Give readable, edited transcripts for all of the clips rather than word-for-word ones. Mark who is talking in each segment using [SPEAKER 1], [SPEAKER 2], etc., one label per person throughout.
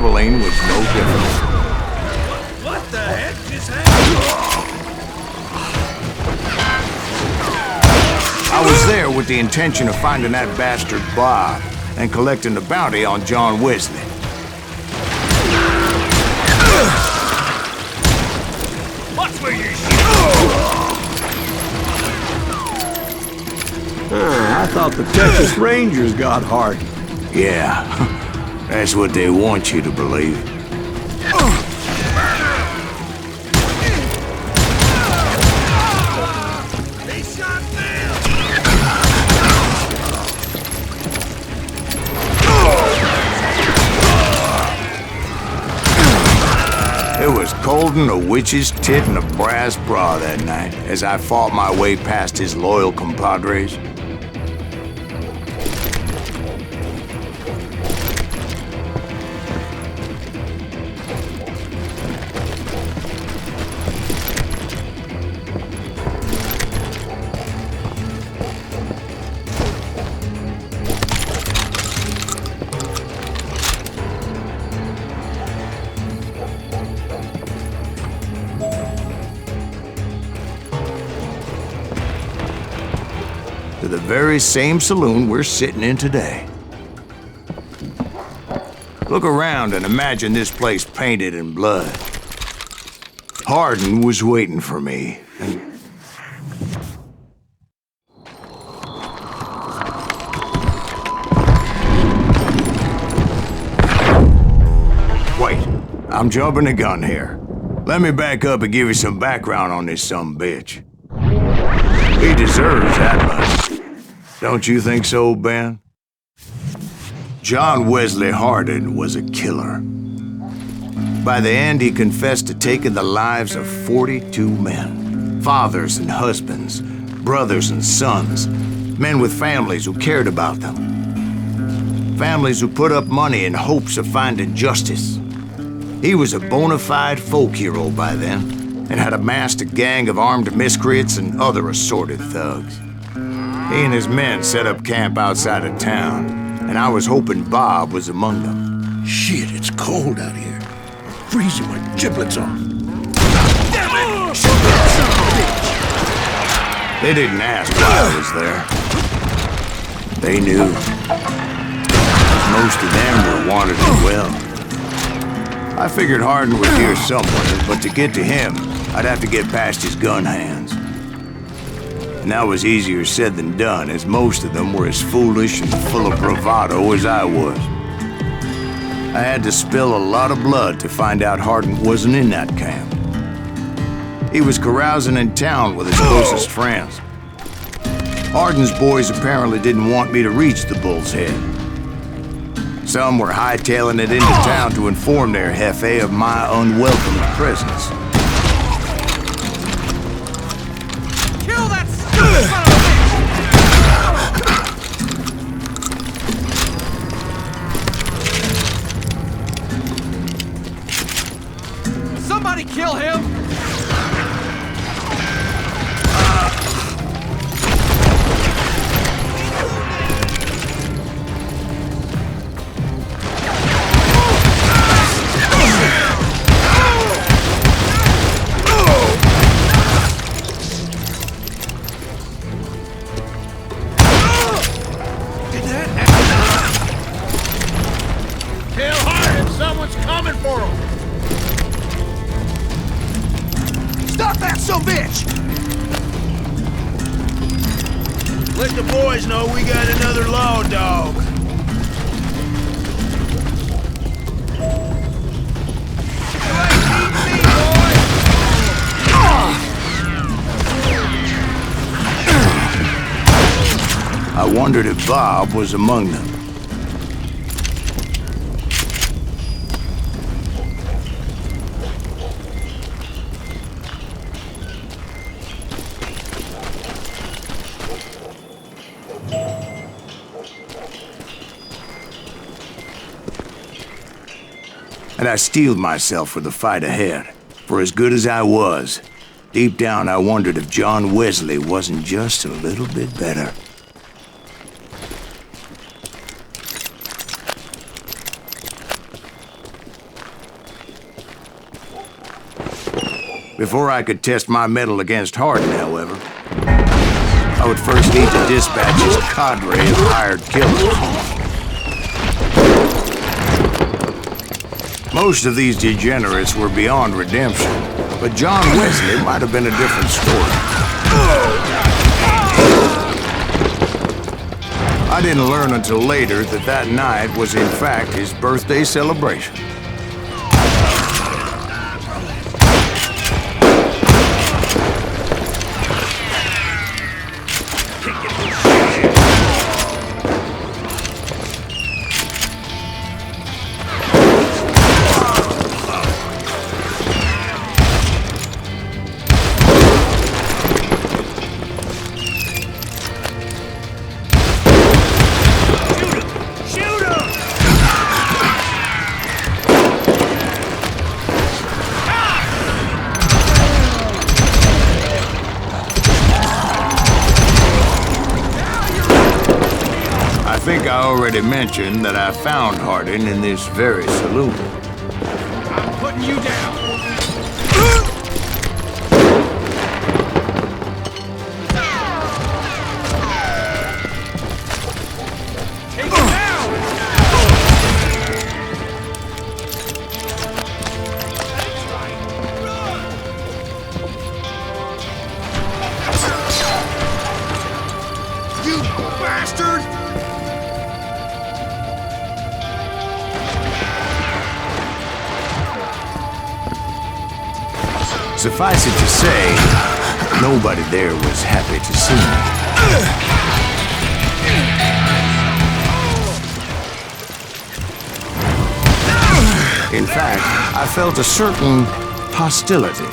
[SPEAKER 1] Abilene was no different.
[SPEAKER 2] What the heck just happened?
[SPEAKER 1] I was there with the intention of finding that bastard Bob and collecting the bounty on John Wesley.
[SPEAKER 2] Watch where you're shooting!
[SPEAKER 3] I thought the Texas Rangers got Harden.
[SPEAKER 1] Yeah, that's what they want you to believe.
[SPEAKER 2] They shot down!
[SPEAKER 1] It was cold in a witch's tit and a brass bra that night as I fought my way past his loyal compadres. To the very same saloon we're sitting in today. Look around and imagine this place painted in blood. Harden was waiting for me. Wait, I'm jumping the gun here. Let me back up and give you some background on this sumbitch. He deserves that much. Don't you think so, Ben? John Wesley Harden was a killer. By the end, he confessed to taking the lives of 42 men. Fathers and husbands, brothers and sons, men with families who cared about them. Families who put up money in hopes of finding justice. He was a bona fide folk hero by then, and had amassed a gang of armed miscreants and other assorted thugs. He and his men set up camp outside of town, and I was hoping Bob was among them.
[SPEAKER 3] Shit, it's cold out here. I'm freezing my giblets off.
[SPEAKER 2] Damn it! Shoot that son of a bitch!
[SPEAKER 1] They didn't ask why I was there. They knew. Most of them were wanted as well. I figured Harden was here somewhere, but to get to him, I'd have to get past his gun hands. And that was easier said than done, as most of them were as foolish and full of bravado as I was. I had to spill a lot of blood to find out Harden wasn't in that camp. He was carousing in town with his closest friends. Harden's boys apparently didn't want me to reach the Bull's Head. Some were hightailing it into town to inform their jefe of my unwelcome presence.
[SPEAKER 2] Kill that stupid son of a bitch! Somebody kill him!
[SPEAKER 3] Someone's coming for him!
[SPEAKER 2] Stop that bitch!
[SPEAKER 3] Let the boys know we got another law dog.
[SPEAKER 2] You ain't beating me, boy!
[SPEAKER 1] I wondered if Bob was among them. And I steeled myself for the fight ahead. For as good as I was, deep down I wondered if John Wesley wasn't just a little bit better. Before I could test my mettle against Hardin, however, I would first need to dispatch his cadre of hired killers. Most of these degenerates were beyond redemption, but John Wesley might have been a different story. I didn't learn until later that that night was in fact his birthday celebration. I think I already mentioned that I found Hardin in this very saloon.
[SPEAKER 2] I'm putting you down. Take him down! That's right. Run! You bastard!
[SPEAKER 1] Suffice it to say, nobody there was happy to see me. In fact, I felt a certain hostility.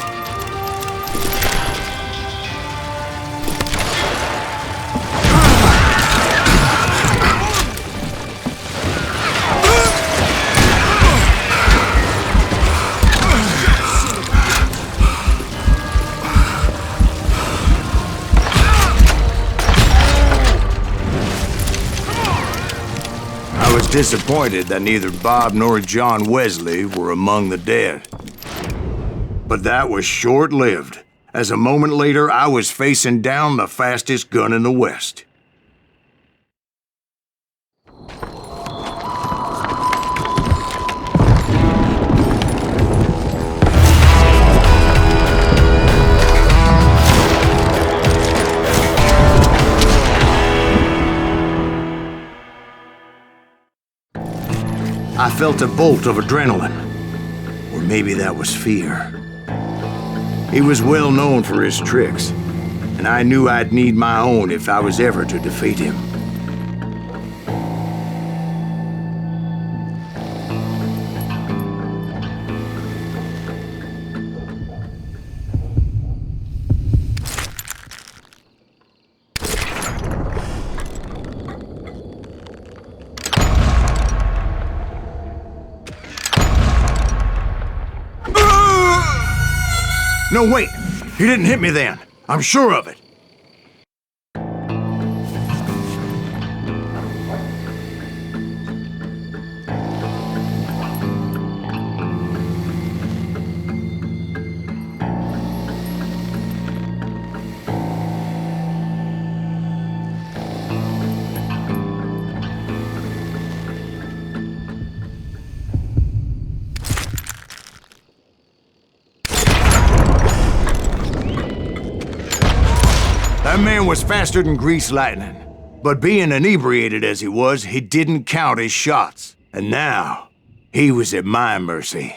[SPEAKER 1] I was disappointed that neither Bob nor John Wesley were among the dead. But that was short-lived, as a moment later I was facing down the fastest gun in the West. I felt a bolt of adrenaline, or maybe that was fear. He was well known for his tricks, and I knew I'd need my own if I was ever to defeat him. No, wait! He didn't hit me then. I'm sure of it. That man was faster than greased lightning. But being inebriated as he was, he didn't count his shots. And now, he was at my mercy.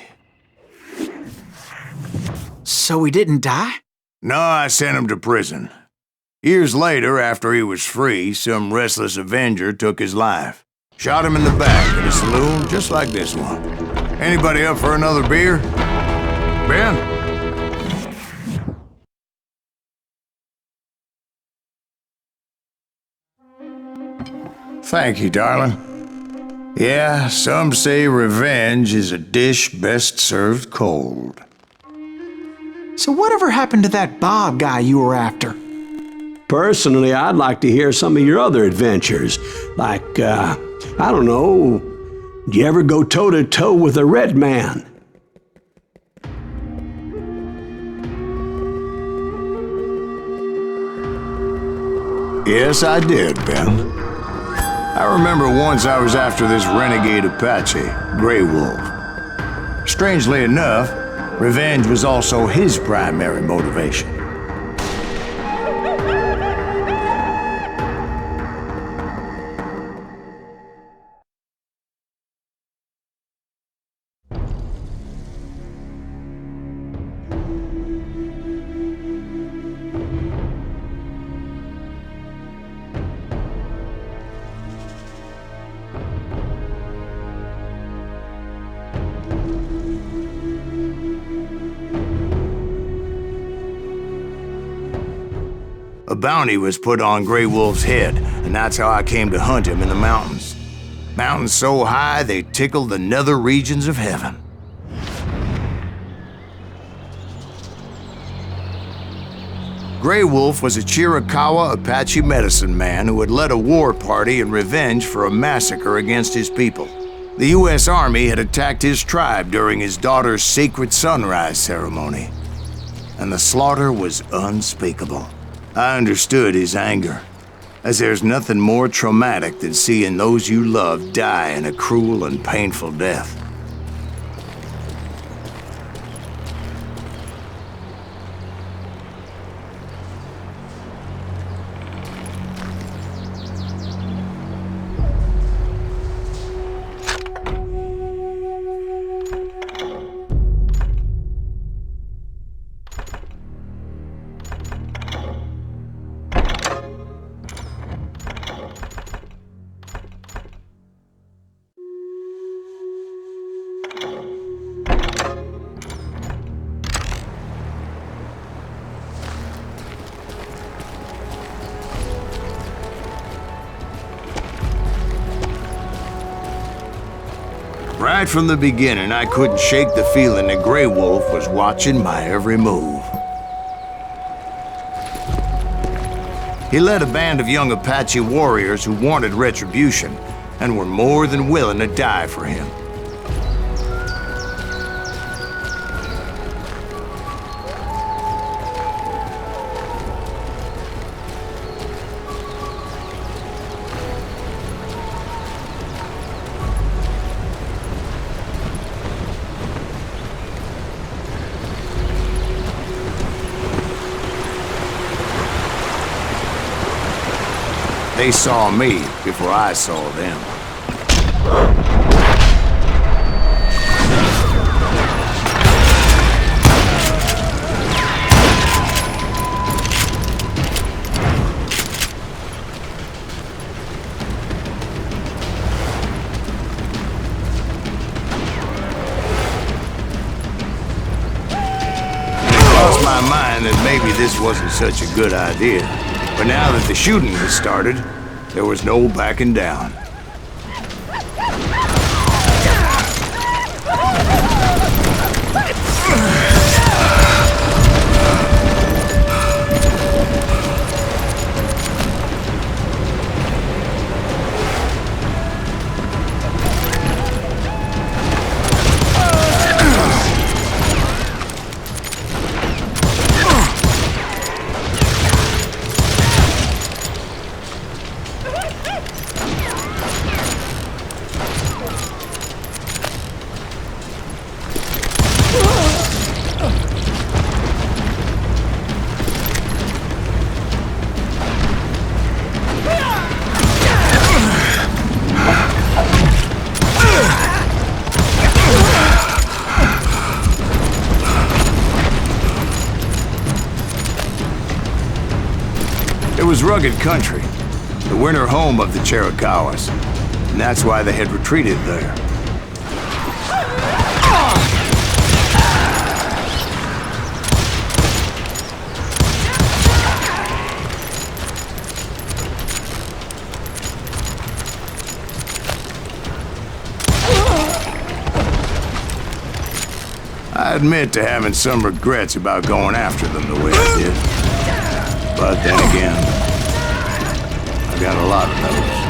[SPEAKER 4] So he didn't die?
[SPEAKER 1] No, I sent him to prison. Years later, after he was free, some restless avenger took his life. Shot him in the back in a saloon just like this one. Anybody up for another beer? Ben? Thank you, darling. Yeah, some say revenge is a dish best served cold.
[SPEAKER 4] So whatever happened to that Bob guy you were after?
[SPEAKER 5] Personally, I'd like to hear some of your other adventures. Like, I don't know, did you ever go toe-to-toe with a red man?
[SPEAKER 1] Yes, I did, Ben. I remember once I was after this renegade Apache, Grey Wolf. Strangely enough, revenge was also his primary motivation. A bounty was put on Grey Wolf's head, and that's how I came to hunt him in the mountains. Mountains so high they tickled the nether regions of heaven. Grey Wolf was a Chiricahua Apache medicine man who had led a war party in revenge for a massacre against his people. The U.S. Army had attacked his tribe during his daughter's sacred sunrise ceremony, and the slaughter was unspeakable. I understood his anger, as there's nothing more traumatic than seeing those you love die in a cruel and painful death. Right from the beginning, I couldn't shake the feeling that Grey Wolf was watching my every move. He led a band of young Apache warriors who wanted retribution and were more than willing to die for him. They saw me before I saw them. It crossed my mind that maybe this wasn't such a good idea. But now that the shooting had started, there was no backing down. It was rugged country, the winter home of the Chiricahuas, and that's why they had retreated there. I admit to having some regrets about going after them the way I did. But then again, I got a lot of those.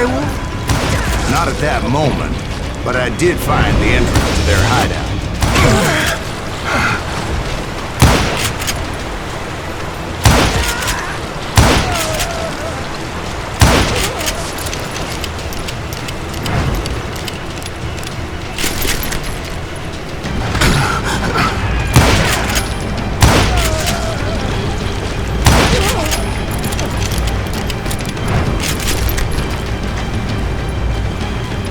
[SPEAKER 4] Grey Wolf?
[SPEAKER 1] Not at that moment, but I did find the entrance to their hideout.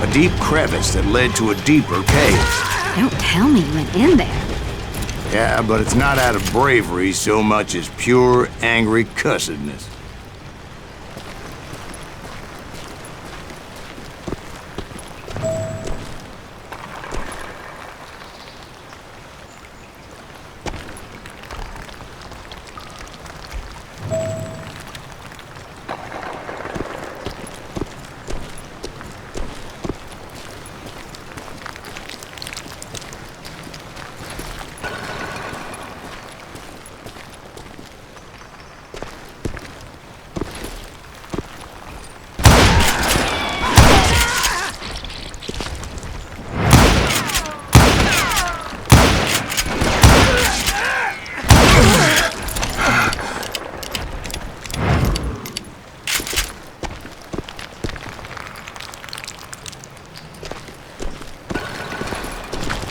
[SPEAKER 1] A deep crevice that led to a deeper cave.
[SPEAKER 2] Don't tell me you went in there.
[SPEAKER 1] Yeah, but it's not out of bravery so much as pure, angry cussedness.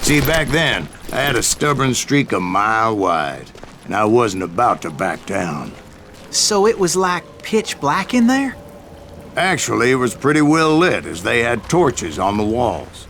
[SPEAKER 1] See, back then, I had a stubborn streak a mile wide, and I wasn't about to back down.
[SPEAKER 4] So it was like pitch black in there?
[SPEAKER 1] Actually, it was pretty well lit, as they had torches on the walls.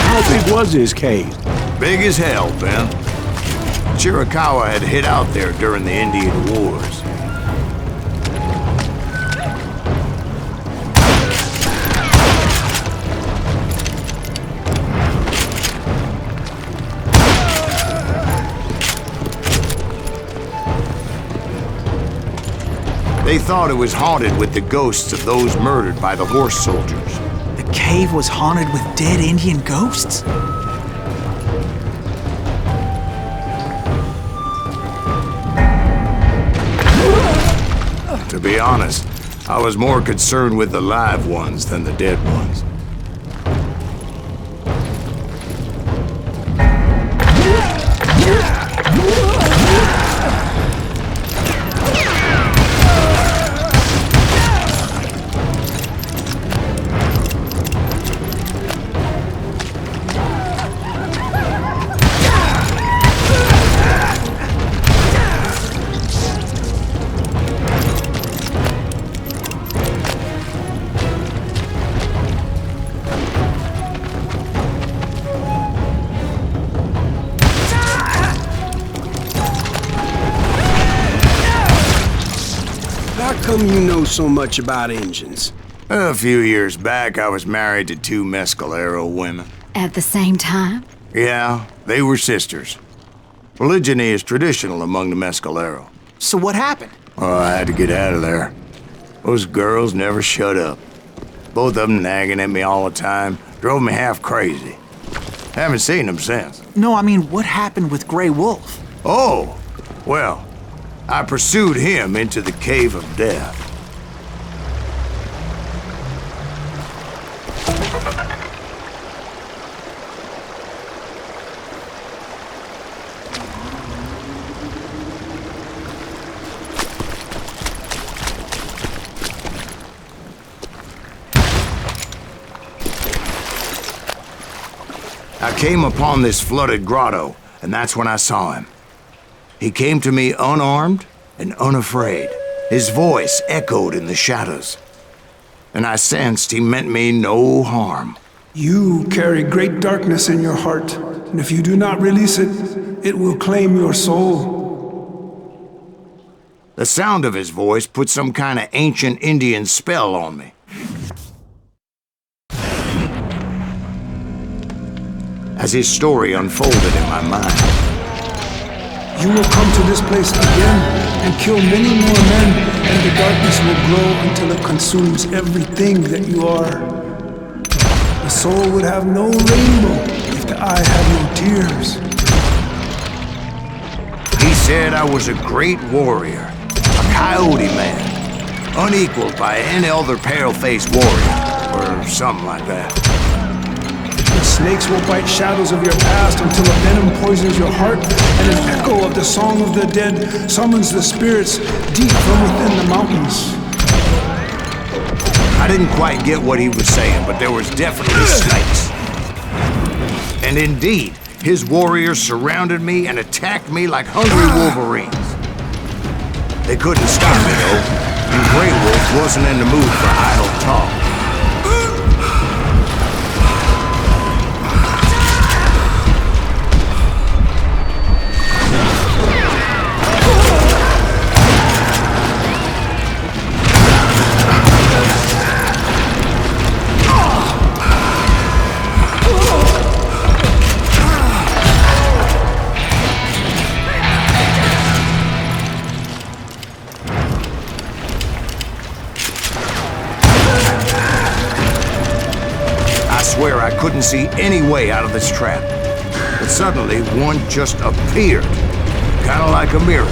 [SPEAKER 5] How big was his cave?
[SPEAKER 1] Big as hell, Ben. Chiricahua had hid out there during the Indian Wars. They thought it was haunted with the ghosts of those murdered by the horse soldiers.
[SPEAKER 4] The cave was haunted with dead Indian ghosts?
[SPEAKER 1] To be honest, I was more concerned with the live ones than the dead ones.
[SPEAKER 2] come you know so much about engines?
[SPEAKER 1] A few years back, I was married to two Mescalero women.
[SPEAKER 6] At the same time?
[SPEAKER 1] Yeah, they were sisters. Polygyny is traditional among the Mescalero.
[SPEAKER 4] So what happened?
[SPEAKER 1] Oh, I had to get out of there. Those girls never shut up. Both of them nagging at me all the time. Drove me half crazy. Haven't seen them since.
[SPEAKER 4] No, I mean, what happened with Grey Wolf?
[SPEAKER 1] Oh, well, I pursued him into the Cave of Death. I came upon this flooded grotto, and that's when I saw him. He came to me unarmed and unafraid. His voice echoed in the shadows, and I sensed he meant me no harm.
[SPEAKER 7] You carry great darkness in your heart, and if you do not release it, it will claim your soul.
[SPEAKER 1] The sound of his voice put some kind of ancient Indian spell on me. As his story unfolded in my mind,
[SPEAKER 7] You will come to this place again and kill many more men, and the darkness will grow until it consumes everything that you are. The soul would have no rainbow if the eye had no tears.
[SPEAKER 1] he said I was a great warrior, a coyote man, unequaled by any other pale-faced warrior, or something like that.
[SPEAKER 7] The snakes will bite shadows of your past until a venom poisons your heart, and an echo of the song of the dead summons the spirits deep from within the mountains.
[SPEAKER 1] I didn't quite get what he was saying, but there was definitely snakes. And indeed, his warriors surrounded me and attacked me like hungry wolverines. They couldn't stop me, though, and Grey Wolf wasn't in the mood for idle talk. I swear I couldn't see any way out of this trap. But suddenly, one just appeared. Kind of like a miracle.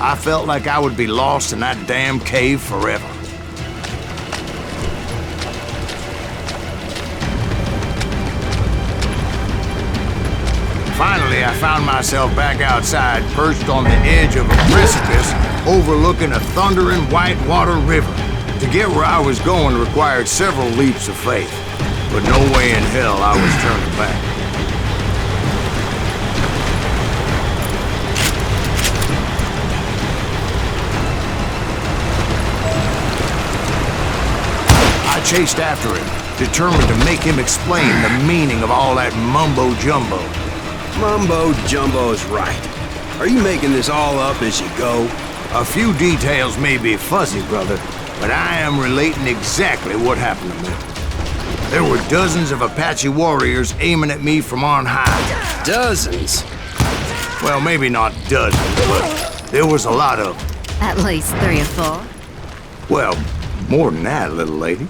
[SPEAKER 1] I felt like I would be lost in that damn cave forever. Finally, I found myself back outside, perched on the edge of a precipice, overlooking a thundering whitewater river. To get where I was going required several leaps of faith, but no way in hell I was turning back. I chased after him, determined to make him explain the meaning of all that mumbo-jumbo.
[SPEAKER 2] Mumbo-jumbo's right. Are you making this all up as you go?
[SPEAKER 1] A few details may be fuzzy, brother, but I am relating exactly what happened to me. There were dozens of Apache warriors aiming at me from on high.
[SPEAKER 2] Dozens?
[SPEAKER 1] Well, maybe not dozens, but there was a lot of them.
[SPEAKER 6] At least 3 or 4.
[SPEAKER 1] Well, more than that, little lady.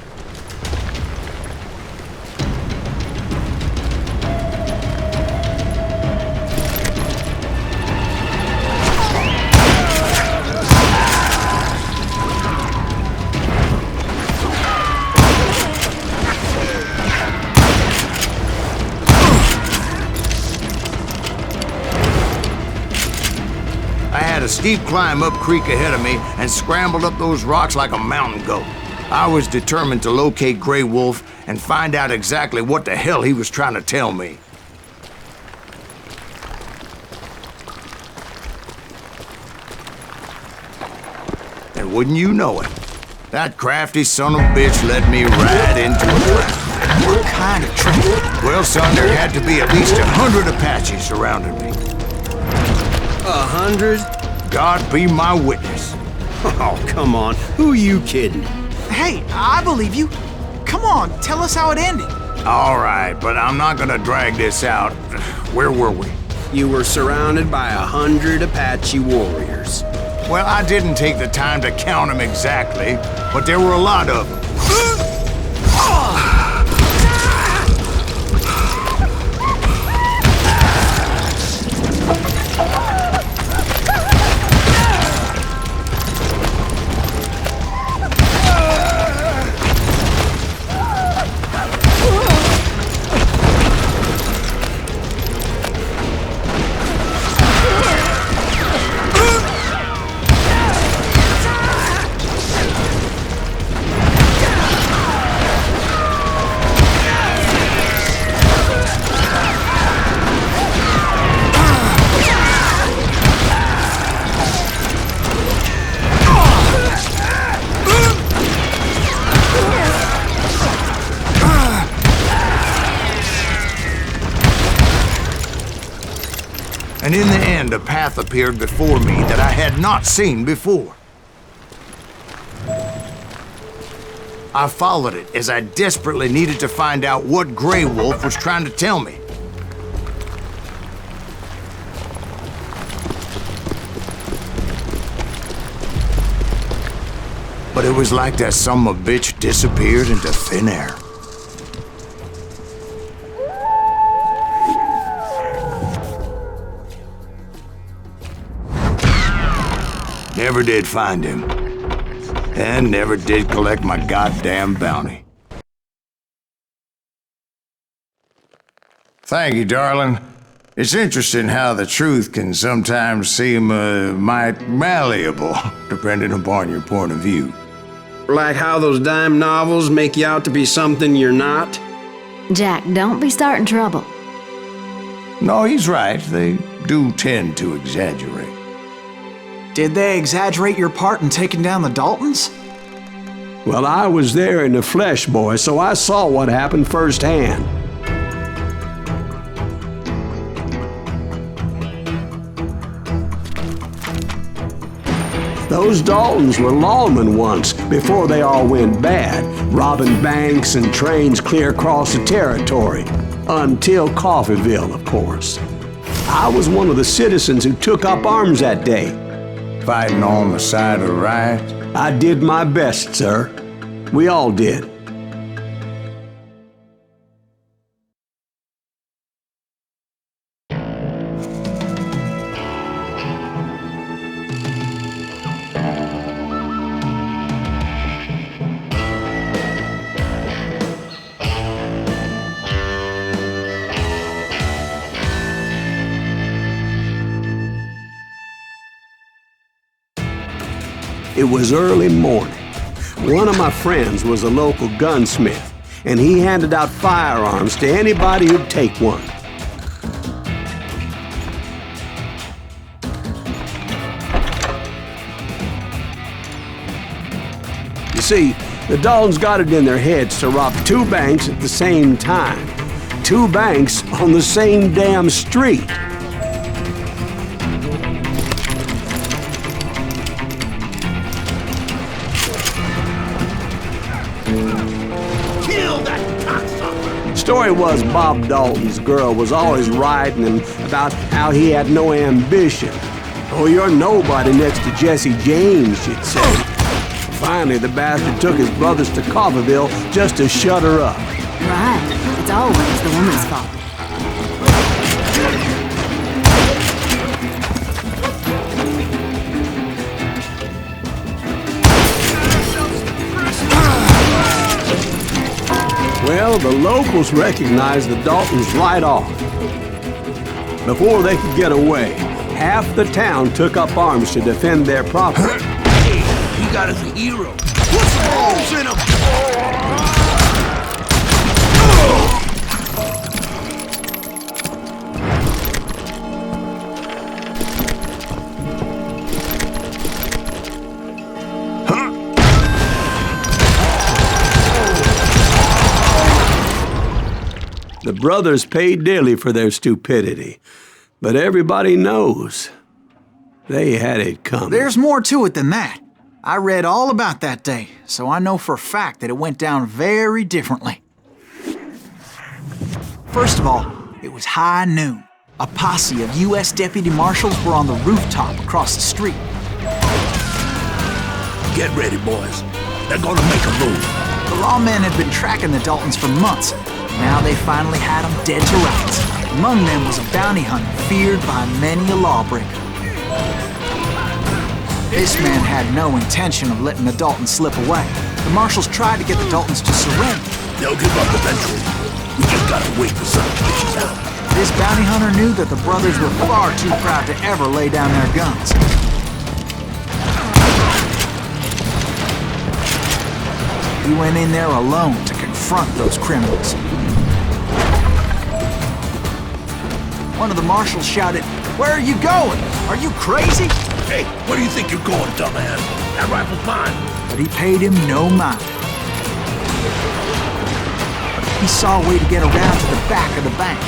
[SPEAKER 1] I had a steep climb up creek ahead of me and scrambled up those rocks like a mountain goat. I was determined to locate Grey Wolf and find out exactly what the hell he was trying to tell me. And wouldn't you know it, That crafty son of a bitch led me right into a trap.
[SPEAKER 4] What kind of trap?
[SPEAKER 1] Well, son, there had to be at least 100 Apaches surrounding me.
[SPEAKER 2] 100?
[SPEAKER 1] God be my witness.
[SPEAKER 2] Oh, come on. Who are you kidding?
[SPEAKER 4] Hey, I believe you. Come on, tell us how it ended.
[SPEAKER 1] All right, but I'm not gonna drag this out. Where were we?
[SPEAKER 2] You were surrounded by 100 Apache warriors.
[SPEAKER 1] Well, I didn't take the time to count them exactly, but there were a lot of them. And in the end, a path appeared before me that I had not seen before. I followed it as I desperately needed to find out what Grey Wolf was trying to tell me. But it was like that son of a bitch disappeared into thin air. Never did find him. And never did collect my goddamn bounty. Thank you, darling. It's interesting how the truth can sometimes seem, might malleable, depending upon your point of view.
[SPEAKER 2] Like how those dime novels make you out to be something you're not?
[SPEAKER 6] Jack, don't be starting trouble.
[SPEAKER 1] No, he's right. They do tend to exaggerate.
[SPEAKER 4] Did they exaggerate your part in taking down the Daltons?
[SPEAKER 5] Well, I was there in the flesh, boy, so I saw what happened firsthand. Those Daltons were lawmen once, before they all went bad, robbing banks and trains clear across the territory. Until Coffeeville, of course. I was one of the citizens who took up arms that day.
[SPEAKER 1] Fighting on the side of the right?
[SPEAKER 5] I did my best, sir. We all did. It was early morning. One of my friends was a local gunsmith, and he handed out firearms to anybody who'd take one. You see, the Daltons got it in their heads to rob two banks at the same time. Two banks on the same damn street. Story was Bob Dalton's girl was always writing him about how he had no ambition. Oh, you're nobody next to Jesse James, she'd say. Finally, the bastard took his brothers to Coffeeville just to shut her up.
[SPEAKER 6] Right. It's always the woman's fault.
[SPEAKER 5] Well, the locals recognized the Daltons right off. Before they could get away, half the town took up arms to defend their property.
[SPEAKER 3] He got us a hero. Put some holes in him!
[SPEAKER 5] The brothers paid dearly for their stupidity, but everybody knows they had it coming.
[SPEAKER 4] There's more to it than that. I read all about that day, so I know for a fact that it went down very differently. First of all, it was high noon. A posse of U.S. deputy marshals were on the rooftop across the street.
[SPEAKER 2] Get ready, boys. They're gonna make a move.
[SPEAKER 4] The lawmen had been tracking the Daltons for months. Now they finally had them dead to rights. Among them was a bounty hunter feared by many a lawbreaker. This man had no intention of letting the Daltons slip away. The marshals tried to get the Daltons to surrender.
[SPEAKER 2] They'll give up eventually. We just gotta wait for some bitches out.
[SPEAKER 4] This bounty hunter knew that the brothers were far too proud to ever lay down their guns. He went in there alone to confront those criminals. One of the marshals shouted, "Where are you going? Are you crazy?"
[SPEAKER 2] Hey, where do you think you're going, dumbass? That rifle's mine.
[SPEAKER 4] But he paid him no mind. He saw a way to get around to the back of the bank.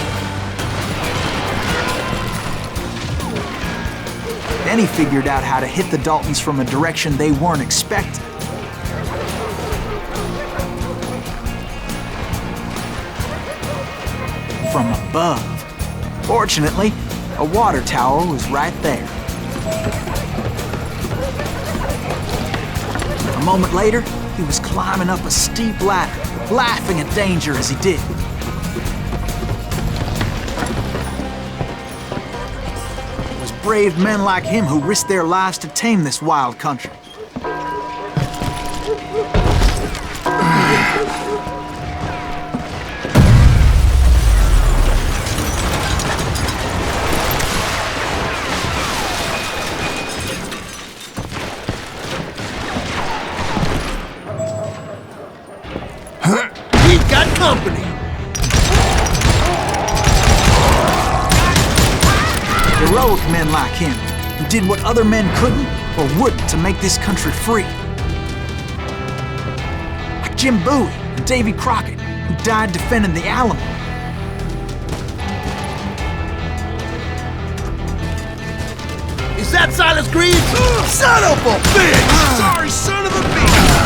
[SPEAKER 4] Then he figured out how to hit the Daltons from a direction they weren't expecting. From above. Fortunately, a water tower was right there. A moment later, he was climbing up a steep ladder, laughing at danger as he did. It was brave men like him who risked their lives to tame this wild country.
[SPEAKER 2] We've got company.
[SPEAKER 4] Heroic men like him, who did what other men couldn't or wouldn't to make this country free. Like Jim Bowie and Davy Crockett, who died defending the Alamo.
[SPEAKER 2] Is that Silas Green? Son of a bitch! Sorry, son of a bitch!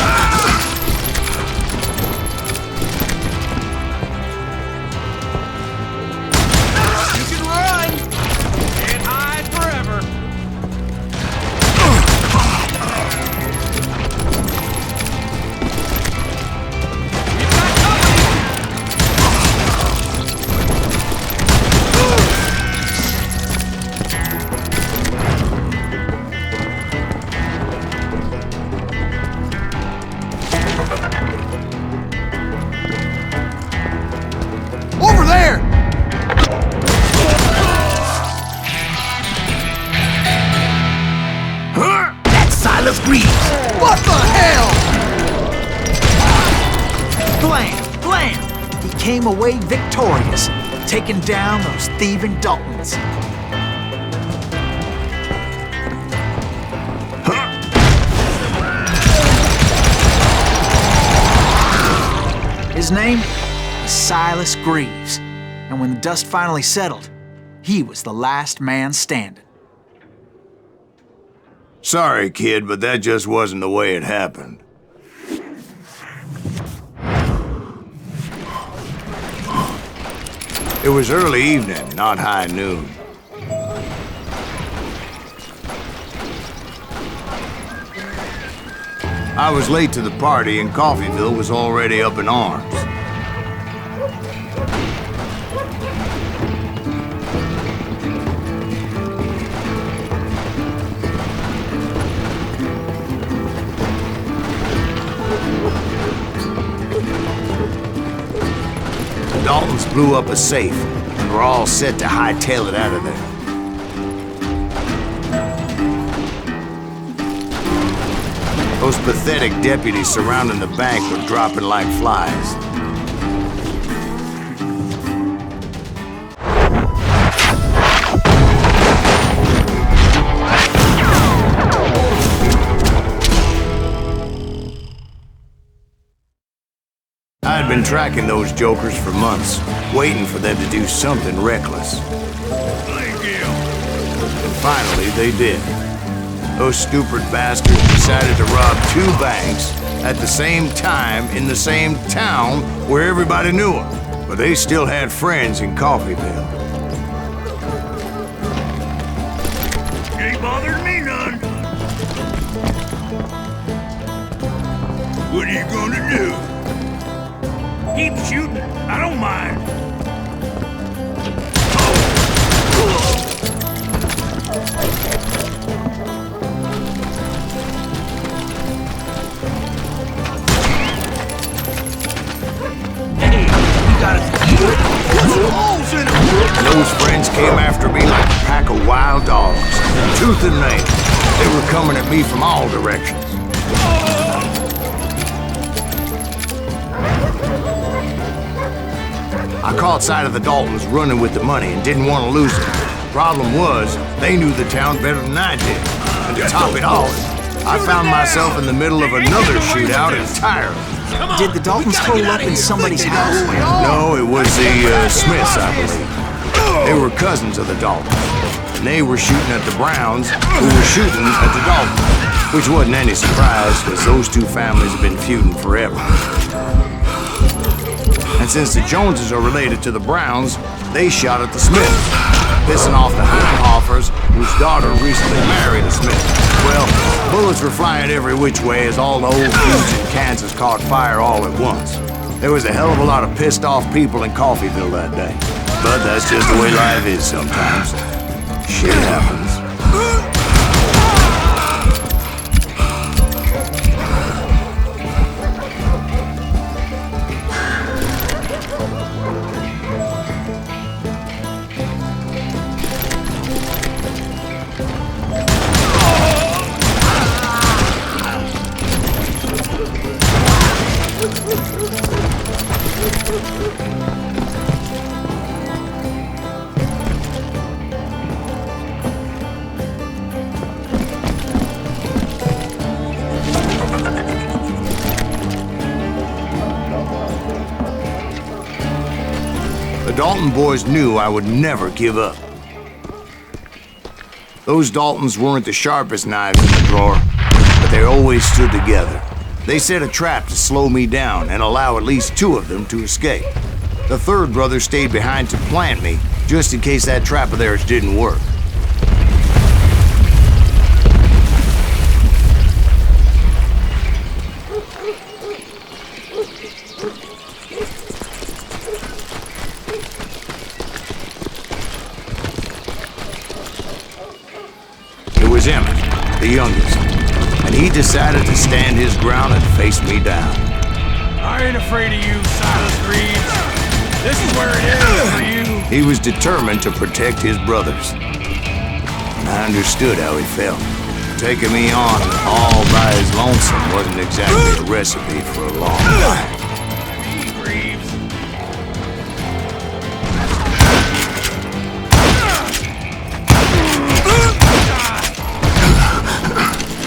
[SPEAKER 4] Over there!
[SPEAKER 2] That's Silas Green!
[SPEAKER 4] What the hell? Blam! Blam! He came away victorious, taking down those thieving Daltons. His name was Silas Greaves, and when the dust finally settled, he was the last man standing.
[SPEAKER 1] Sorry, kid, but that just wasn't the way it happened. It was early evening, not high noon. I was late to the party and Coffeyville was already up in arms. The Daltons blew up a safe and were all set to hightail it out of there. Those pathetic deputies surrounding the bank were dropping like flies. I had been been tracking those jokers for months, waiting for them to do something reckless.
[SPEAKER 3] Thank you.
[SPEAKER 1] And finally, they did. Those stupid bastards decided to rob 2 banks at the same time in the same town where everybody knew them. But they still had friends in Coffeyville.
[SPEAKER 3] Ain't bothering me none. What are you gonna do? Keep shooting. I don't mind. Hey, you got us good. Put some holes in it.
[SPEAKER 1] Those friends came after me like a pack of wild dogs, tooth and nail. They were coming at me from all directions. I caught sight of the Daltons running with the money and didn't want to lose it. Problem was, they knew the town better than I did. And to top it off, I found myself in the middle of another shootout entirely.
[SPEAKER 4] Did the Daltons hole up in somebody's house?
[SPEAKER 1] No, it was the Smiths, I believe. They were cousins of the Daltons. And they were shooting at the Browns, who were shooting at the Daltons. Which wasn't any surprise, because those 2 families have been feuding forever. And since the Joneses are related to the Browns, they shot at the Smiths, pissing off the Heinhoffers, whose daughter recently married a Smith. Well, bullets were flying every which way as all the old feuds in Kansas caught fire all at once. There was a hell of a lot of pissed off people in Coffeyville that day. But that's just the way life is sometimes. Shit happens. The Dalton boys knew I would never give up. Those Daltons weren't the sharpest knives in the drawer, but they always stood together. They set a trap to slow me down and allow at least 2 of them to escape. The 3rd brother stayed behind to plant me, just in case that trap of theirs didn't work. Emmett, the youngest, and he decided to stand his ground and face me down.
[SPEAKER 3] I ain't afraid of you, Silas Reeves. This is where it is for you.
[SPEAKER 1] He was determined to protect his brothers. And I understood how he felt. Taking me on all by his lonesome wasn't exactly a recipe for a long life.
[SPEAKER 3] Reeves.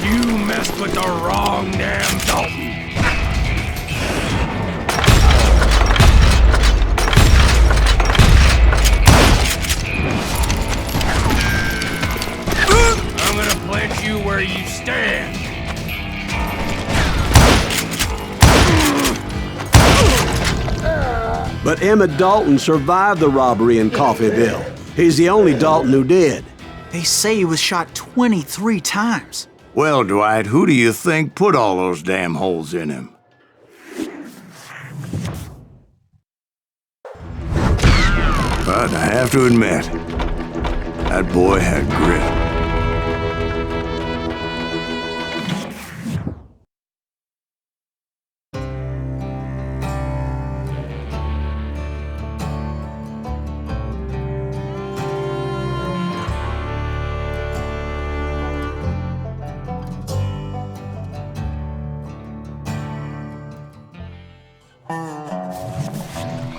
[SPEAKER 3] You messed with the wrong damn Dalton. I'm gonna plant you where you stand.
[SPEAKER 5] But Emmett Dalton survived the robbery in Coffeyville. He's the only Dalton who did.
[SPEAKER 4] They say he was shot 23 times.
[SPEAKER 1] Well, Dwight, who do you think put all those damn holes in him? But I have to admit, that boy had grit.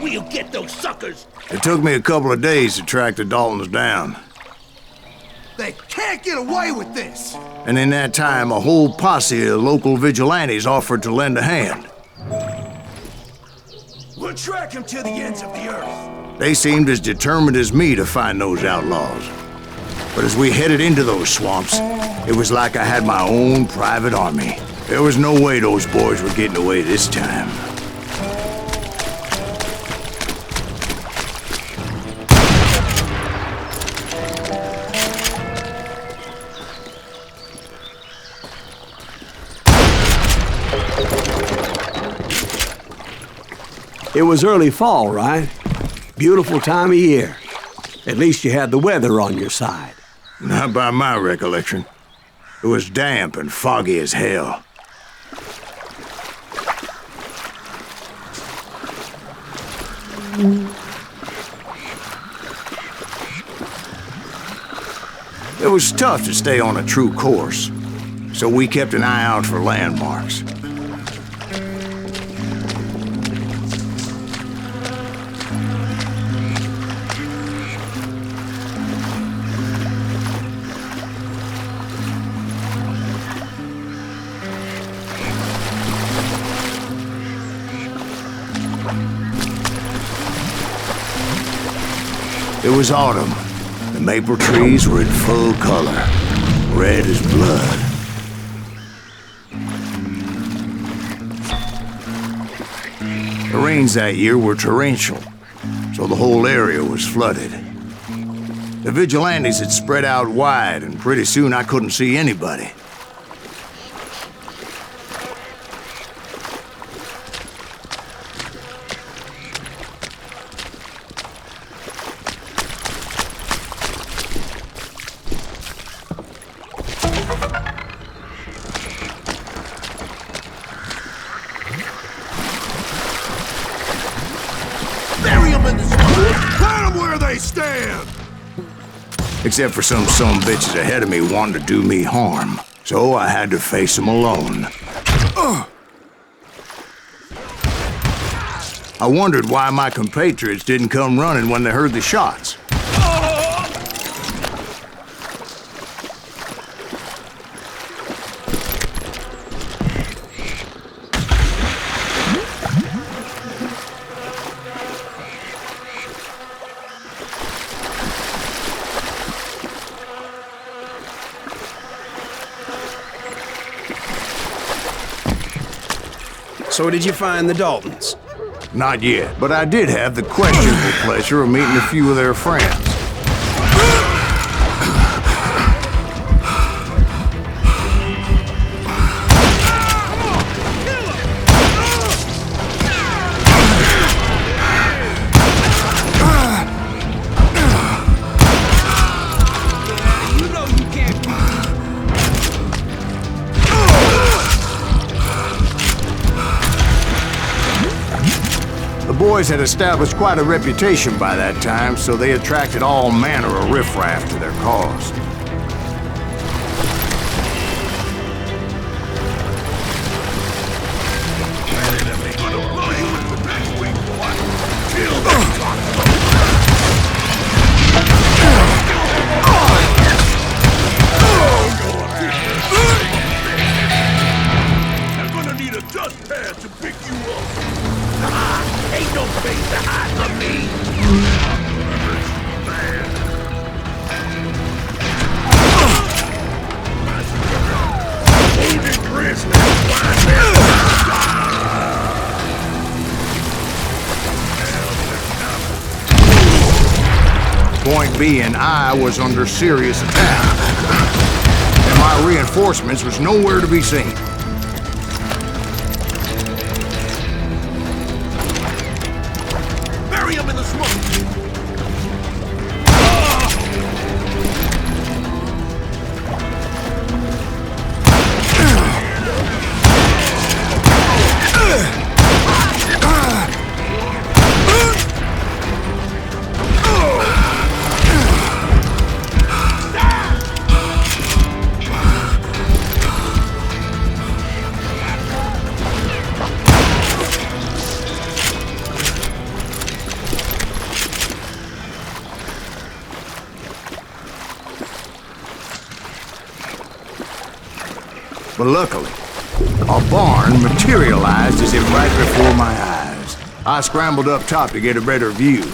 [SPEAKER 2] We'll get those suckers!
[SPEAKER 1] It took me a couple of days to track the Daltons down.
[SPEAKER 2] They can't get away with this!
[SPEAKER 1] And in that time, a whole posse of local vigilantes offered to lend a hand.
[SPEAKER 2] track him to the ends of the earth.
[SPEAKER 1] They seemed as determined as me to find those outlaws. But as we headed into those swamps, it was like I had my own private army. There was no way those boys were getting away this time.
[SPEAKER 5] It was early fall, right? Beautiful time of year. At least you had the weather on your side.
[SPEAKER 1] Not by my recollection. It was damp and foggy as hell. It was tough to stay on a true course, so we kept an eye out for landmarks. It was autumn. The maple trees were in full color, red as blood. The rains that year were torrential, so the whole area was flooded. The vigilantes had spread out wide, and pretty soon I couldn't see anybody. Except for some bitches ahead of me wanting to do me harm. So I had to face them alone. I wondered why my compatriots didn't come running when they heard the shots.
[SPEAKER 2] So did you find the Daltons?
[SPEAKER 1] Not yet, but I did have the questionable pleasure of meeting a few of their friends. The boys had established quite a reputation by that time, so they attracted all manner of riffraff to their cause.
[SPEAKER 2] I'm gonna need a dust pad to pick you up. Ain't no face to hide from me! David Christmas!
[SPEAKER 1] Point being, I was under serious attack, and my reinforcements was nowhere to be seen. But luckily, a barn materialized as if right before my eyes. I scrambled up top to get a better view.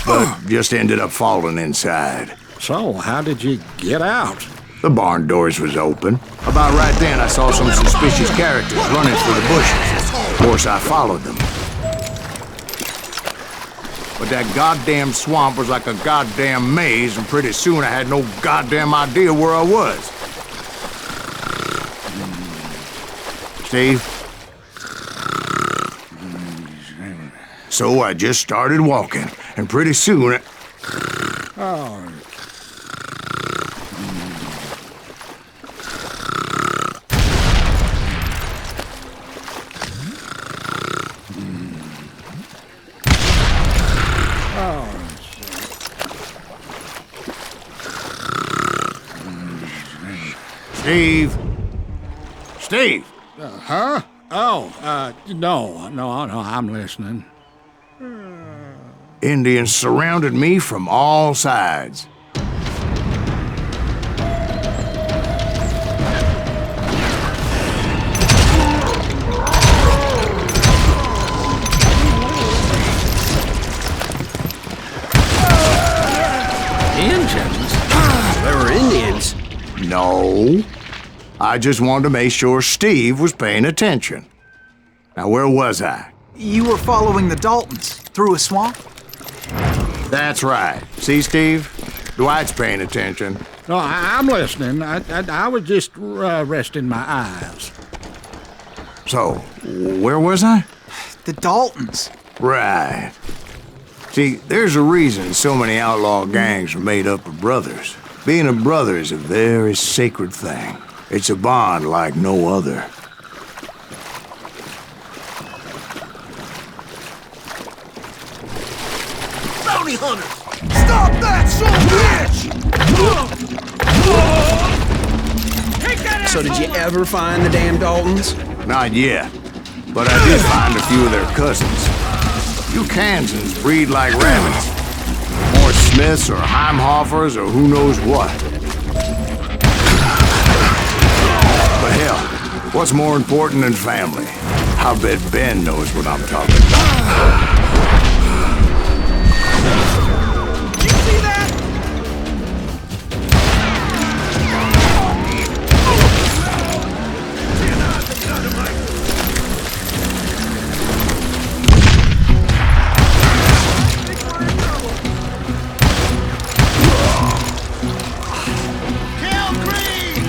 [SPEAKER 1] But just ended up falling inside.
[SPEAKER 8] So, how did you get out?
[SPEAKER 1] The barn doors was open. About right then, I saw some suspicious characters running for the bushes. Of course, I followed them. But that goddamn swamp was like a goddamn maze, and pretty soon I had no goddamn idea where I was. Steve? So I just started walking, and pretty soon
[SPEAKER 8] Oh.
[SPEAKER 1] Steve? Steve!
[SPEAKER 8] Huh? Oh, no, I'm listening.
[SPEAKER 1] Indians surrounded me from all sides.
[SPEAKER 5] Indians? They were Indians.
[SPEAKER 1] No. I just wanted to make sure Steve was paying attention. Now, where was I?
[SPEAKER 4] You were following the Daltons through a swamp?
[SPEAKER 1] That's right. See, Steve? Dwight's paying attention.
[SPEAKER 8] No, I'm listening. I was just resting my eyes.
[SPEAKER 1] So, where was I?
[SPEAKER 4] The Daltons.
[SPEAKER 1] Right. See, there's a reason so many outlaw gangs are made up of brothers. Being a brother is a very sacred thing. It's a bond like no other.
[SPEAKER 2] Bounty hunters! Stop that son of a bitch!
[SPEAKER 5] So did you ever find the damn Daltons?
[SPEAKER 1] Not yet, but I did find a few of their cousins. You Kansans breed like rabbits. More Smiths or Heimhoffers or who knows what. But hell, what's more important than family? I bet Ben knows what I'm talking about.
[SPEAKER 2] You see that? Kill Green!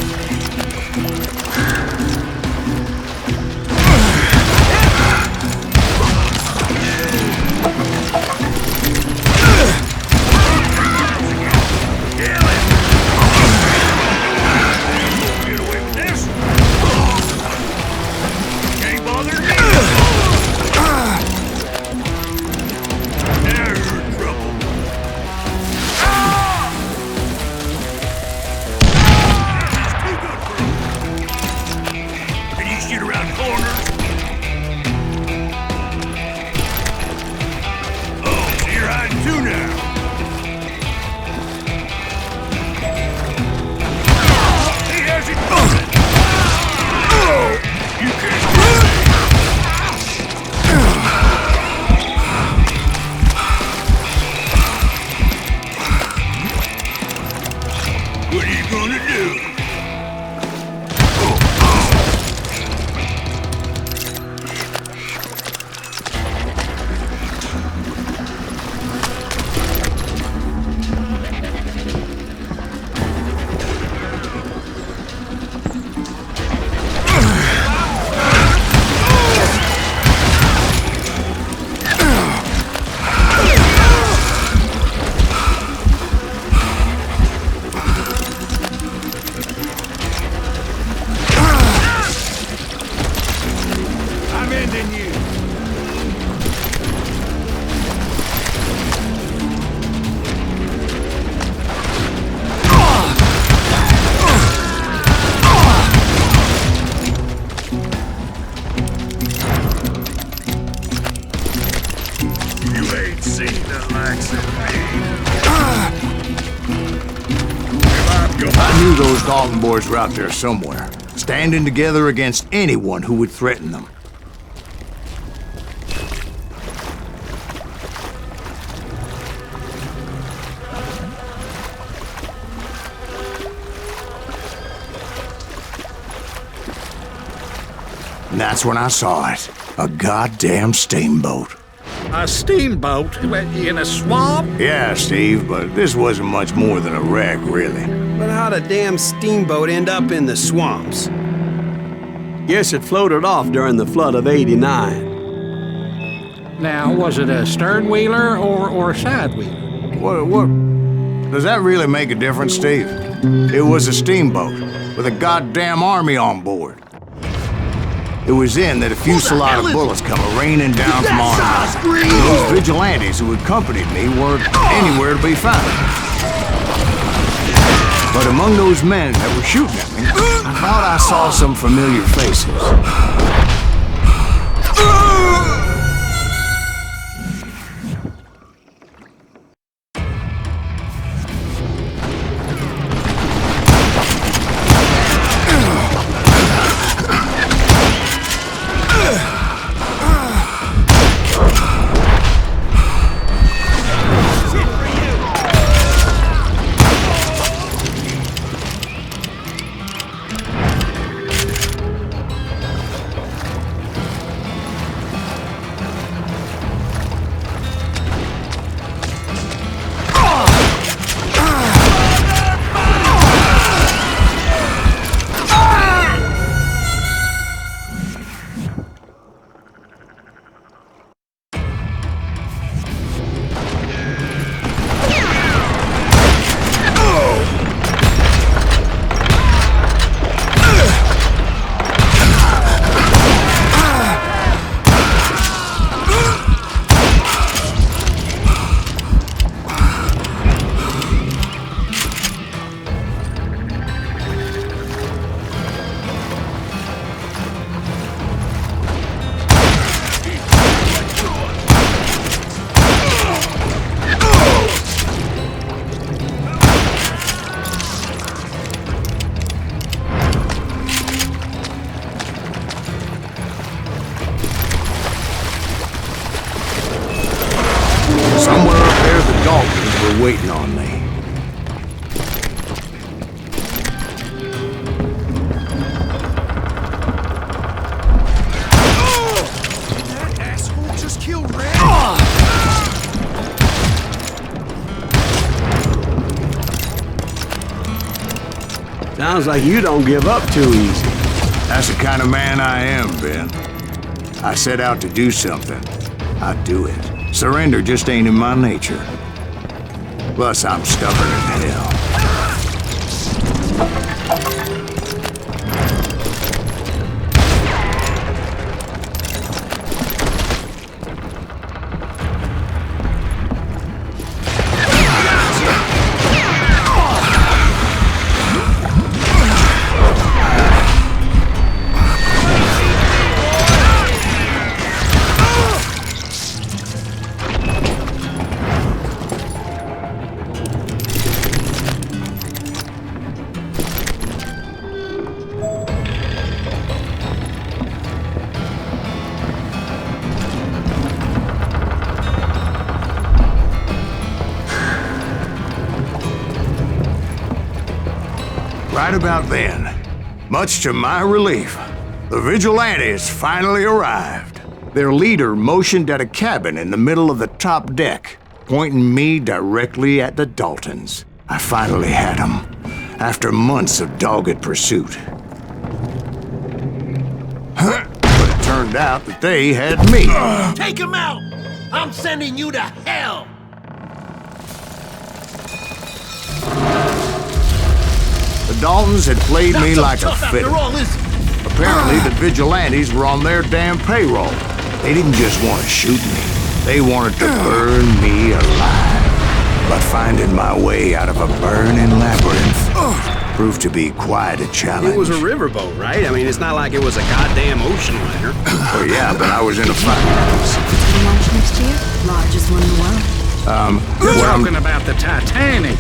[SPEAKER 2] What are you gonna do? I'm ending you. You ain't seen the likes of me.
[SPEAKER 1] I knew those Dalton boys were out there somewhere, standing together against anyone who would threaten them. And that's when I saw it. A goddamn steamboat.
[SPEAKER 8] A steamboat in a swamp?
[SPEAKER 1] Yeah, Steve, but this wasn't much more than a wreck, really.
[SPEAKER 2] But how'd a damn steamboat end up in the swamps?
[SPEAKER 5] Guess it floated off during the flood of '89.
[SPEAKER 8] Now, was it a stern-wheeler or a side-wheeler?
[SPEAKER 1] What? Does that really make a difference, Steve? It was a steamboat with a goddamn army on board. It was then that a fusillade of bullets come raining down from on high. Those vigilantes who accompanied me weren't anywhere to be found. But among those men that were shooting at me, I thought I saw some familiar faces. Somewhere up there, the Daltons were waiting on me.
[SPEAKER 2] That asshole just killed Red.
[SPEAKER 5] Sounds like you don't give up too easy.
[SPEAKER 1] That's the kind of man I am, Ben. I set out to do something. I do it. Surrender just ain't in my nature. Plus, I'm stubborn as hell. Right about then, much to my relief, the vigilantes finally arrived. Their leader motioned at a cabin in the middle of the top deck, pointing me directly at the Daltons. I finally had them, after months of dogged pursuit. But it turned out that they had me.
[SPEAKER 2] Take him out! I'm sending you to hell!
[SPEAKER 1] The Daltons had played me like a fiddle. Apparently, the vigilantes were on their damn payroll. They didn't just want to shoot me. They wanted to burn me alive. But finding my way out of a burning labyrinth proved to be quite a challenge.
[SPEAKER 2] It was a riverboat, right? I mean, it's not like it was a goddamn ocean liner.
[SPEAKER 1] Oh, yeah, but I was in a fight.
[SPEAKER 6] To launch next year? Largest one in the world.
[SPEAKER 8] You're talking about the Titanic.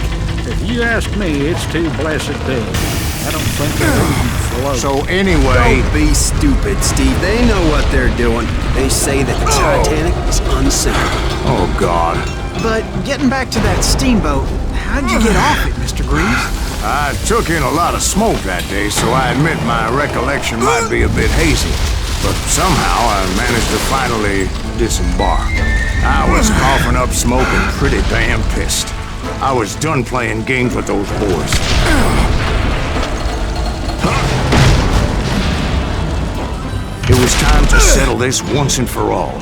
[SPEAKER 8] If you ask me, it's too blessed big. I don't think they'll even float.
[SPEAKER 1] So anyway...
[SPEAKER 5] Don't be stupid, Steve. They know what they're doing. They say that the Titanic is unsinkable.
[SPEAKER 1] Oh, God.
[SPEAKER 4] But getting back to that steamboat, how'd you get off it, Mr. Greaves?
[SPEAKER 1] I took in a lot of smoke that day, so I admit my recollection might be a bit hazy. But somehow I managed to finally disembark. I was coughing up smoke and pretty damn pissed. I was done playing games with those boys. It was time to settle this once and for all.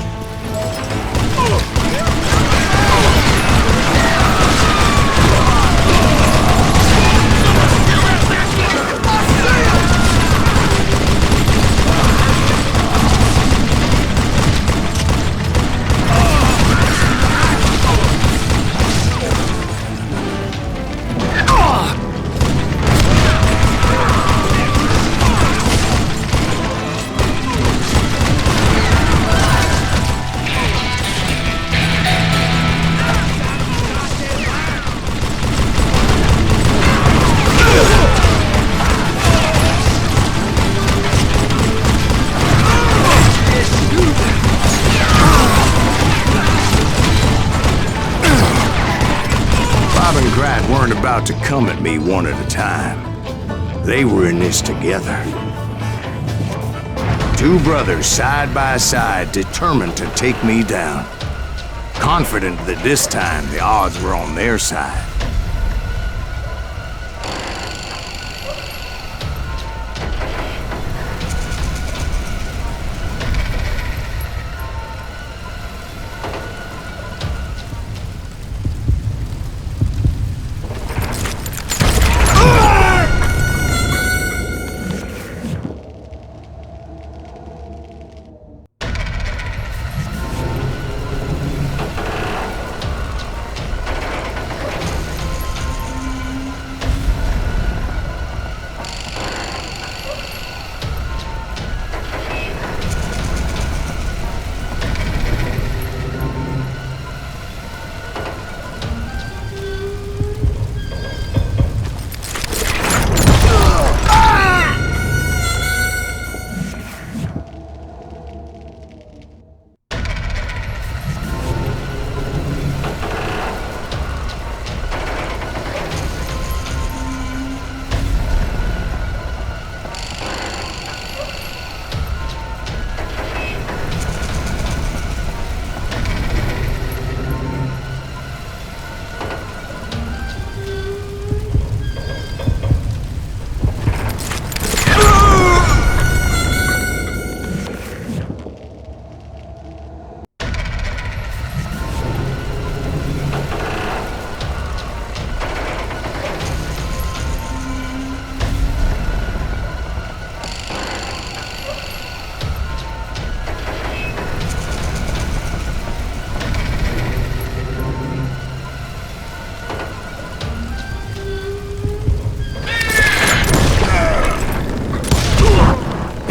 [SPEAKER 1] Weren't about to come at me one at a time. They were in this together. Two brothers side by side, determined to take me down. Confident that this time the odds were on their side.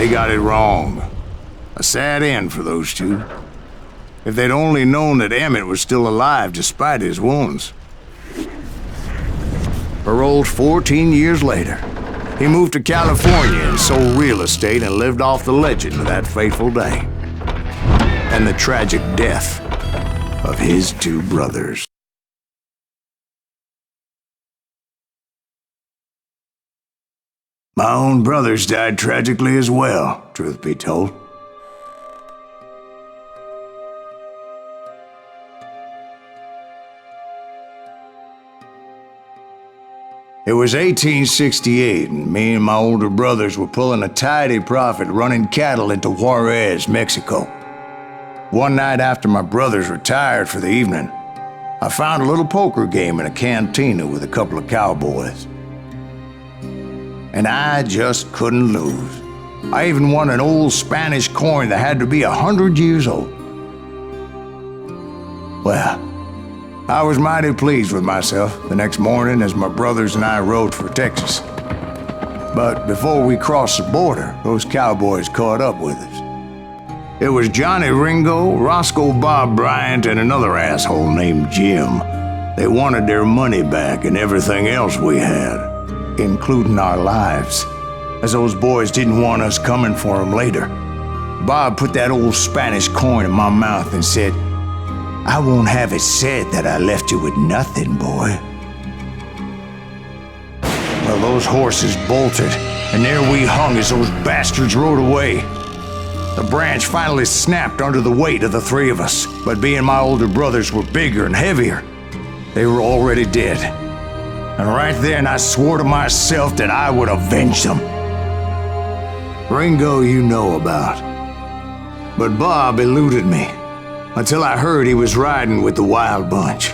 [SPEAKER 1] They got it wrong. A sad end for those two. If they'd only known that Emmett was still alive despite his wounds. Paroled 14 years later, he moved to California and sold real estate and lived off the legend of that fateful day. And the tragic death of his two brothers. My own brothers died tragically as well, truth be told. It was 1868, and me and my older brothers were pulling a tidy profit running cattle into Juarez, Mexico. One night after my brothers retired for the evening, I found a little poker game in a cantina with a couple of cowboys. And I just couldn't lose. I even won an old Spanish coin that had to be 100 years old. Well, I was mighty pleased with myself the next morning as my brothers and I rode for Texas. But before we crossed the border, those cowboys caught up with us. It was Johnny Ringo, Roscoe Bob Bryant, and another asshole named Jim. They wanted their money back and everything else we had, including our lives, as those boys didn't want us coming for them later. Bob put that old Spanish coin in my mouth and said, "I won't have it said that I left you with nothing, boy." Well, those horses bolted, and there we hung as those bastards rode away. The branch finally snapped under the weight of the three of us, but being my older brothers were bigger and heavier, they were already dead. And right then I swore to myself that I would avenge them. Ringo you know about. But Bob eluded me, until I heard he was riding with the Wild Bunch.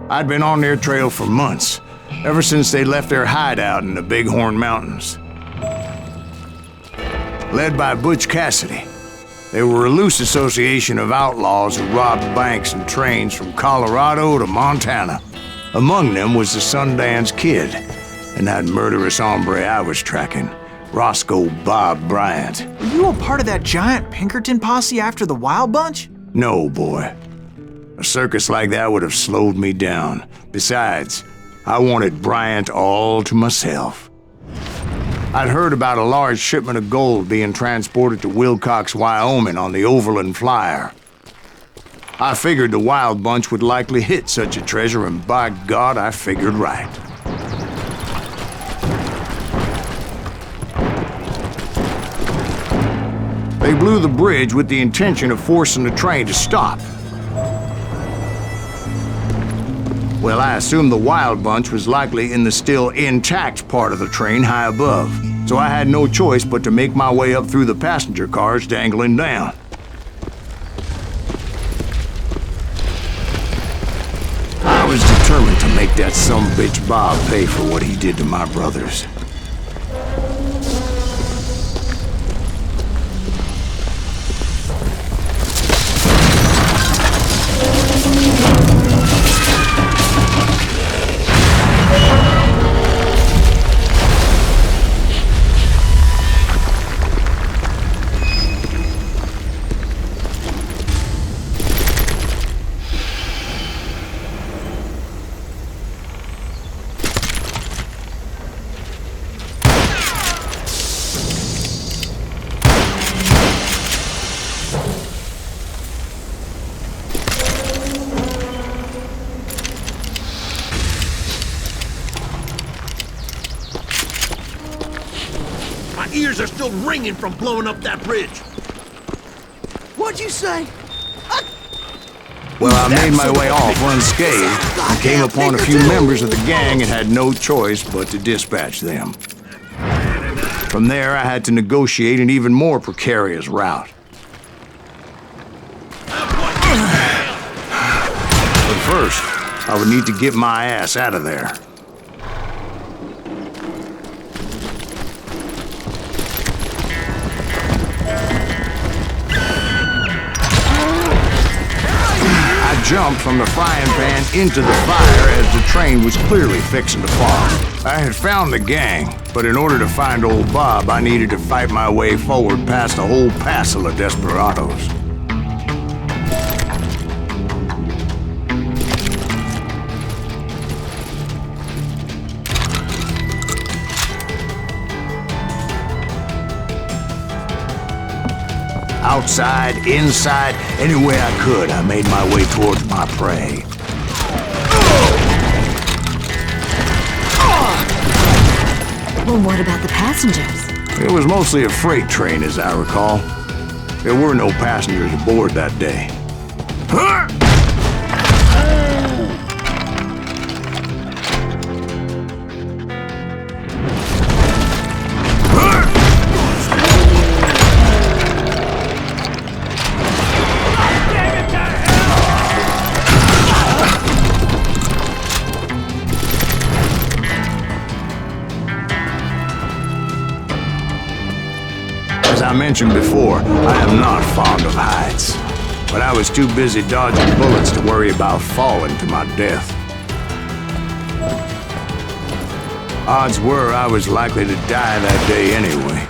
[SPEAKER 1] I'd been on their trail for months, ever since they left their hideout in the Bighorn Mountains. Led by Butch Cassidy, they were a loose association of outlaws who robbed banks and trains from Colorado to Montana. Among them was the Sundance Kid, and that murderous hombre I was tracking, Roscoe Bob Bryant.
[SPEAKER 4] Were you a part of that giant Pinkerton posse after the Wild Bunch?
[SPEAKER 1] No, boy. A circus like that would have slowed me down. Besides, I wanted Bryant all to myself. I'd heard about a large shipment of gold being transported to Wilcox, Wyoming on the Overland Flyer. I figured the Wild Bunch would likely hit such a treasure, and by God, I figured right. They blew the bridge with the intention of forcing the train to stop. Well, I assumed the Wild Bunch was likely in the still intact part of the train high above, so I had no choice but to make my way up through the passenger cars dangling down. I was determined to make that sumbitch Bob pay for what he did to my brothers.
[SPEAKER 2] My ears are still ringing from blowing up that bridge. What'd you say?
[SPEAKER 1] Well, I made my way off unscathed and came upon a few members of the gang and had no choice but to dispatch them. From there, I had to negotiate an even more precarious route. But first, I would need to get my ass out of there. Jumped from the frying pan into the fire as the train was clearly fixing to fall. I had found the gang, but in order to find old Bob, I needed to fight my way forward past a whole passel of desperados. Outside, inside, anywhere I could, I made my way towards my prey.
[SPEAKER 6] Well, what about the passengers?
[SPEAKER 1] It was mostly a freight train, as I recall. There were no passengers aboard that day. I mentioned before, I am not fond of heights. But I was too busy dodging bullets to worry about falling to my death. Odds were I was likely to die that day anyway.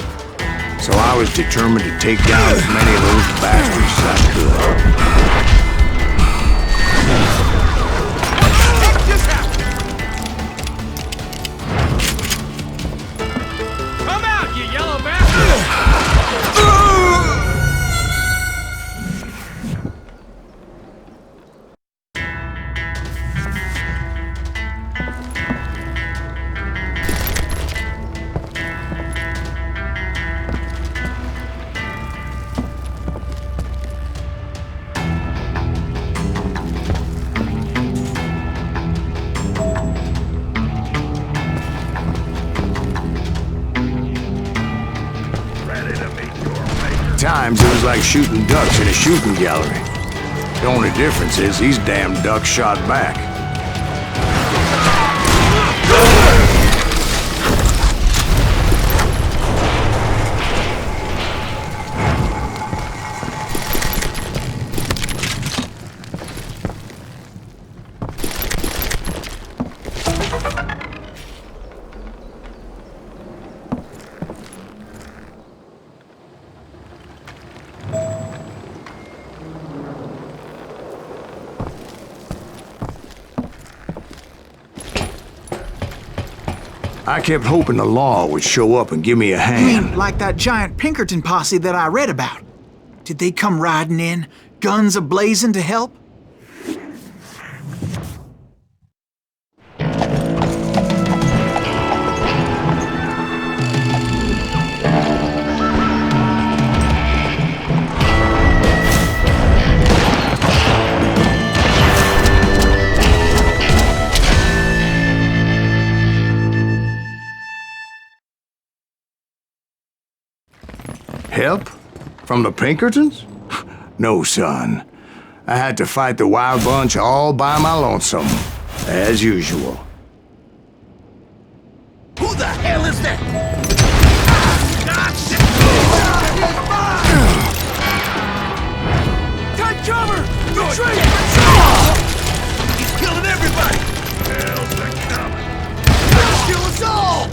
[SPEAKER 1] So I was determined to take down as many of those bastards as I could.
[SPEAKER 3] Come out, you yellow bastard!
[SPEAKER 1] Times it was like shooting ducks in a shooting gallery. The only difference is these damn ducks shot back. I kept hoping the law would show up and give me a
[SPEAKER 4] You
[SPEAKER 1] hand.
[SPEAKER 4] mean like that giant Pinkerton posse that I read about? Did they come riding in, guns a-blazing to help?
[SPEAKER 1] Help? From the Pinkertons? No, son. I had to fight the Wild Bunch all by my lonesome, as usual.
[SPEAKER 2] Who the hell is that? Take cover! Retreat! He's killing everybody! Hell's a coming! He'll kill us all!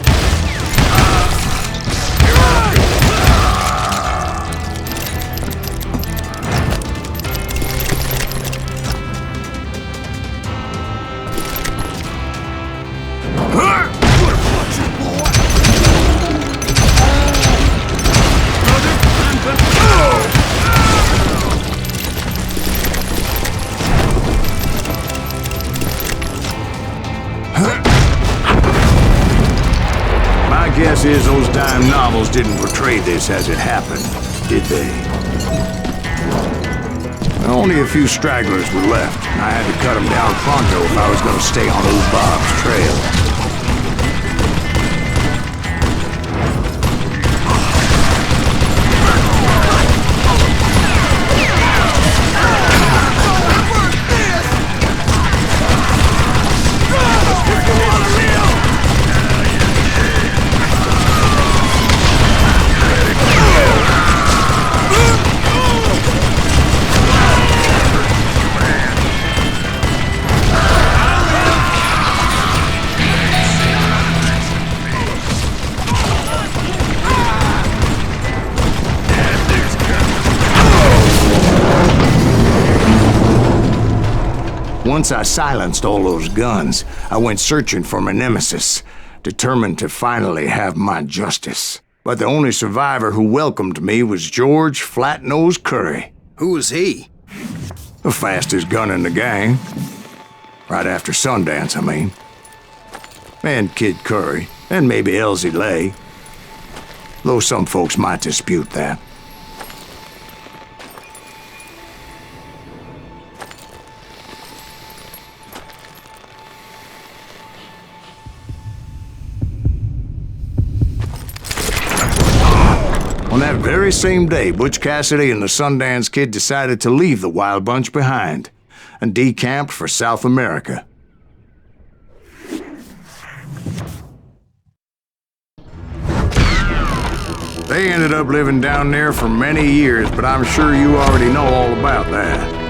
[SPEAKER 1] My guess is those dime novels didn't portray this as it happened, did they? Only a few stragglers were left, and I had to cut them down pronto if I was going to stay on old Bob's trail. Once I silenced all those guns, I went searching for my nemesis, determined to finally have my justice. But the only survivor who welcomed me was George Flat-Nosed Curry.
[SPEAKER 2] Who was he?
[SPEAKER 1] The fastest gun in the gang. Right after Sundance, I mean. And Kid Curry, and maybe Elsie Lay. Though some folks might dispute that. On that very same day, Butch Cassidy and the Sundance Kid decided to leave the Wild Bunch behind and decamped for South America. They ended up living down there for many years, but I'm sure you already know all about that.